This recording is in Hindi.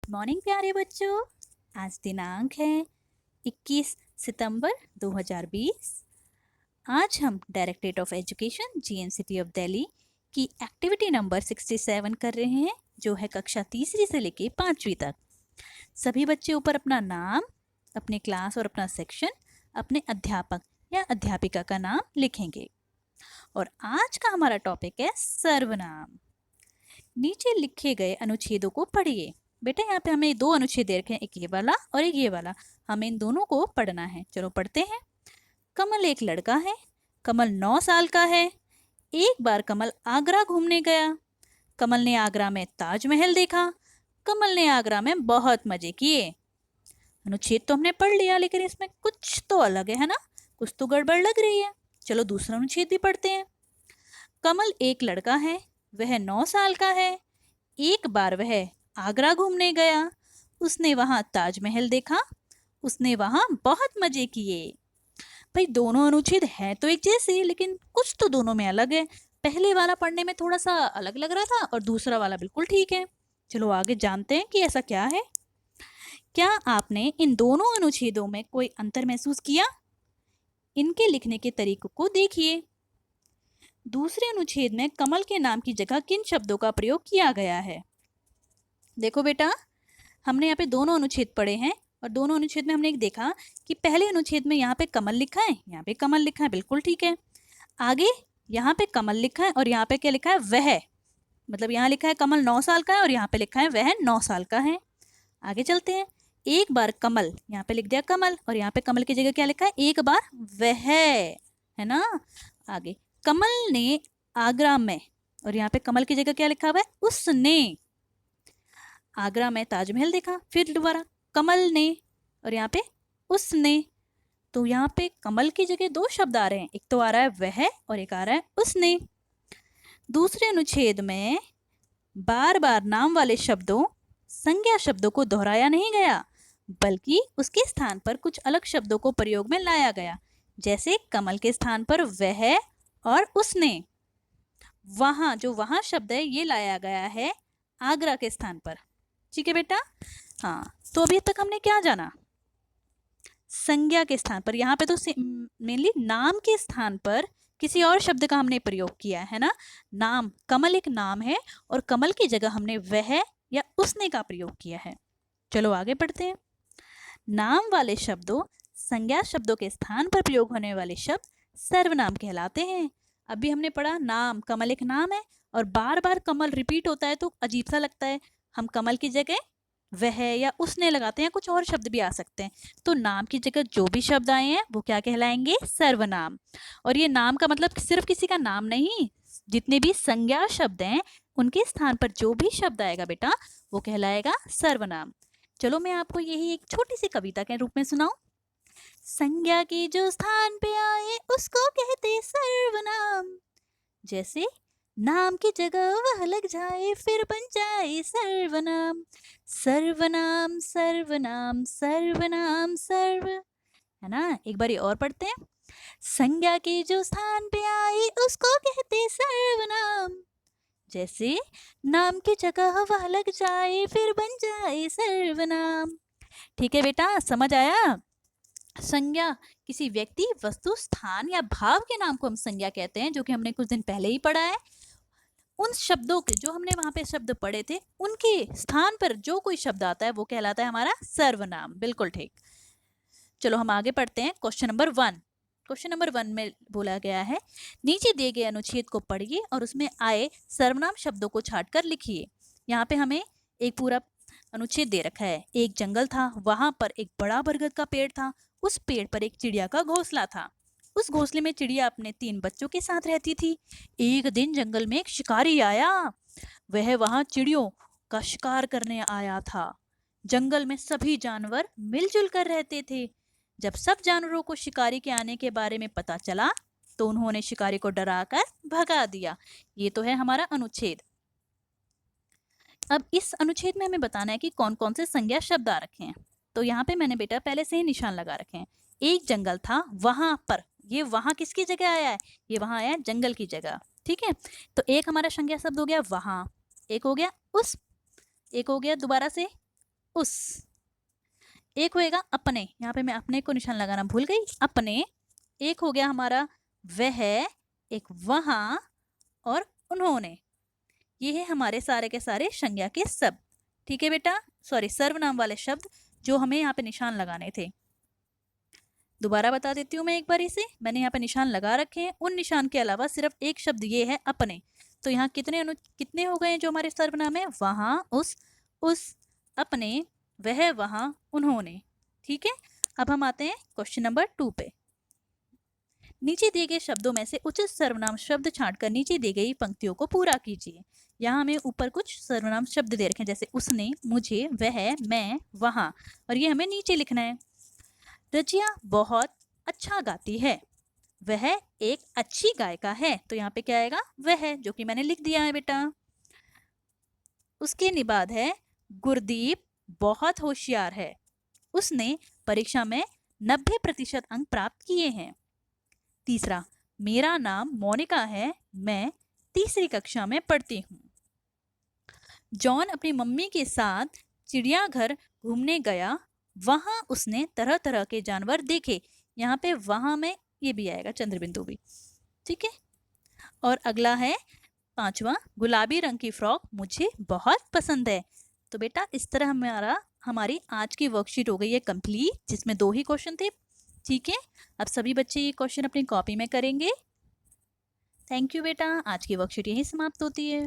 गुड मॉर्निंग प्यारे बच्चों। आज दिनांक है 21 सितंबर 2020। आज हम directorate of education GNCT of Delhi की एक्टिविटी नंबर 67 कर रहे हैं, जो है कक्षा तीसरी से लेके 5वीं तक। सभी बच्चे ऊपर अपना नाम, अपने क्लास और अपना सेक्शन, अपने अध्यापक या अध्यापिका का नाम लिखेंगे। और आज का हमारा टॉपिक है सर्वनाम। नीचे लिखे गए अनुच्छेदों को पढ़िए। बेटा यहाँ पे हमें दो अनुच्छेद दे रखे हैं, एक ये वाला और एक ये वाला। हमें इन दोनों को पढ़ना है। चलो पढ़ते हैं। कमल एक लड़का है। कमल 9 साल का है। एक बार कमल आगरा घूमने गया। कमल ने आगरा में ताजमहल देखा। कमल ने आगरा में बहुत मजे किए। अनुच्छेद तो हमने पढ़ लिया, लेकिन इसमें कुछ तो अलग है ना, कुछ तो गड़बड़ लग रही है। चलो दूसरा अनुच्छेद भी पढ़ते हैं। कमल एक लड़का है। वह 9 साल का है। एक बार वह आगरा घूमने गया। उसने वहां ताजमहल देखा। उसने वहां बहुत मजे किए। भाई दोनों अनुच्छेद हैं तो एक जैसे, लेकिन कुछ तो दोनों में अलग है। पहले वाला पढ़ने में थोड़ा सा अलग लग रहा था और दूसरा वाला बिल्कुल ठीक है। चलो आगे जानते हैं कि ऐसा क्या है। क्या आपने इन दोनों अनुच्छेदों में कोई अंतर महसूस किया? इनके लिखने के तरीकों को देखिए। दूसरे अनुच्छेद में कमल के नाम की जगह किन शब्दों का प्रयोग किया गया है? देखो बेटा, हमने यहाँ पे दोनों अनुच्छेद पढ़े हैं और दोनों अनुच्छेद में हमने एक देखा कि पहले अनुच्छेद में यहाँ पे कमल लिखा है, यहाँ पे कमल लिखा है, बिल्कुल ठीक है। आगे यहाँ पे कमल लिखा है और यहाँ पे क्या लिखा है? वह। मतलब यहाँ लिखा है कमल 9 साल का है और यहाँ पे लिखा है वह 9 साल का है। आगे चलते हैं। एक बार कमल, यहाँ पे लिख दिया कमल और यहाँ पे कमल की जगह क्या लिखा है? एक बार वह, है ना। आगे कमल ने आगरा में और यहाँ पे कमल की जगह क्या लिखा हुआ है? उसने आगरा में ताजमहल देखा। फिर दोबारा कमल ने और यहाँ पे उसने। तो यहाँ पे कमल की जगह दो शब्द आ रहे हैं, एक तो आ रहा है वह और एक आ रहा है उसने। दूसरे अनुच्छेद में बार बार नाम वाले शब्दों, संज्ञा शब्दों को दोहराया नहीं गया, बल्कि उसके स्थान पर कुछ अलग शब्दों को प्रयोग में लाया गया। जैसे कमल के स्थान पर वह और उसने। वहां जो वहां शब्द है ये लाया गया है आगरा के स्थान पर। ठीक है बेटा। हाँ, तो अभी तक हमने क्या जाना? संज्ञा के स्थान पर, यहाँ पे तो मेनली नाम के स्थान पर किसी और शब्द का हमने प्रयोग किया है ना। नाम, कमल एक नाम है और कमल की जगह हमने वह या उसने का प्रयोग किया है। चलो आगे बढ़ते हैं। नाम वाले शब्दों, संज्ञा शब्दों के स्थान पर प्रयोग होने वाले शब्द सर्वनाम कहलाते हैं। अभी हमने पढ़ा नाम, कमल एक नाम है और बार बार कमल रिपीट होता है तो अजीब सा लगता है। हम कमल की जगह वह या उसने लगाते हैं, कुछ और शब्द भी आ सकते हैं। तो नाम की जगह जो भी शब्द आए हैं वो क्या कहलाएंगे? सर्वनाम। और ये नाम का मतलब सिर्फ किसी का नाम नहीं, जितने भी संज्ञा शब्द हैं उनके स्थान पर जो भी शब्द आएगा बेटा वो कहलाएगा सर्वनाम। चलो मैं आपको यही एक छोटी सी कविता के रूप में सुनाऊं। संज्ञा के जो स्थान पे आए उसको कहते सर्वनाम। जैसे नाम की जगह वह लग जाए फिर बन जाए सर्वनाम। सर्वनाम सर्वनाम सर्वनाम सर्व, है ना। एक बार और पढ़ते हैं। संज्ञा के जो स्थान पे आए उसको कहते सर्वनाम। जैसे नाम की जगह वह लग जाए फिर बन जाए सर्वनाम। ठीक है बेटा, समझ आया? संज्ञा किसी व्यक्ति, वस्तु, स्थान या भाव के नाम को हम संज्ञा कहते हैं, जो कि हमने कुछ दिन पहले ही पढ़ा है। उन शब्दों के जो हमने वहां पे शब्द पढ़े थे उनके स्थान पर जो कोई शब्द आता है वो कहलाता है हमारा सर्वनाम। बिल्कुल ठीक। चलो हम आगे पढ़ते हैं। Question number 1। क्वेश्चन नंबर 1 में बोला गया है, नीचे दिए गए अनुच्छेद को पढ़िए और उसमें आए सर्वनाम शब्दों को छांटकर लिखिए। यहाँ पे हमें एक पूरा अनुच्छेद दे रखा है। एक जंगल था, वहां पर एक बड़ा बरगद का पेड़ था। उस पेड़ पर एक चिड़िया का घोंसला था। उस घोंसले में चिड़िया अपने 3 बच्चों के साथ रहती थी। एक दिन जंगल में एक शिकारी आया। वह वहां चिड़ियों का शिकार करने आया था। जंगल में सभी जानवर मिलजुल कर रहते थे। जब सब जानवरों को शिकारी के आने के बारे में पता चला तो उन्होंने शिकारी को डराकर भगा दिया। ये तो है हमारा अनुच्छेद। अब इस अनुच्छेद में हमें बताना है कि कौन कौन से संज्ञा शब्द आ रखे हैं। तो यहाँ पे मैंने बेटा पहले से ही निशान लगा रखे हैं। एक जंगल था, वहां पर, ये वहां किसकी जगह आया है? ये वहां आया है जंगल की जगह। ठीक है, तो एक हमारा संज्ञा शब्द हो गया वहां, एक हो गया उस, एक हो गया दोबारा से उस। एक होएगा अपने, यहाँ पे मैं अपने को निशान लगाना भूल गई, अपने। एक हो गया हमारा वह, एक वहां और उन्होंने। ये है हमारे सारे के सारे संज्ञा के शब्द। ठीक है बेटा, सॉरी सर्वनाम वाले शब्द जो हमें यहाँ पे निशान लगाने थे। दोबारा बता देती हूँ मैं एक बार इसे, मैंने यहाँ पे निशान लगा रखे हैं। उन निशान के अलावा सिर्फ एक शब्द ये है अपने। तो यहाँ कितने हो गए जो हमारे सर्वनाम है? वहां, उस, अपने, वह, वहां, उन्होंने। ठीक है, अब हम आते हैं क्वेश्चन नंबर 2 पे। नीचे दिए गए शब्दों में से उचित सर्वनाम शब्द छांटकर नीचे दी गई पंक्तियों को पूरा कीजिए। यहाँ हमें ऊपर कुछ सर्वनाम शब्द दे रखे हैं, जैसे उसने, मुझे, वह, मैं, वहां, और ये हमें नीचे लिखना है। रजिया बहुत अच्छा गाती है। वह एक अच्छी गायिका है। तो यहाँ पे क्या आएगा? वह, जो कि मैंने लिख दिया है बेटा। उसके बाद है गुरदीप बहुत होशियार है। उसने परीक्षा में 90% अंक प्राप्त किए हैं। तीसरा, मेरा नाम मोनिका है, मैं तीसरी कक्षा में पढ़ती हूँ। जॉन अपनी मम्मी के साथ चिड़ियाघर घूमने गया। वहां उसने तरह तरह के जानवर देखे। यहाँ पे वहां में ये भी आएगा, चंद्रबिंदु भी। ठीक है, और अगला है 5वां, गुलाबी रंग की फ्रॉक मुझे बहुत पसंद है। तो बेटा इस तरह हमारी आज की वर्कशीट हो गई है कंप्लीट, जिसमें 2 ही क्वेश्चन थे। ठीक है, अब सभी बच्चे ये क्वेश्चन अपनी कॉपी में करेंगे। थैंक यू बेटा, आज की वर्कशीट यही समाप्त होती है।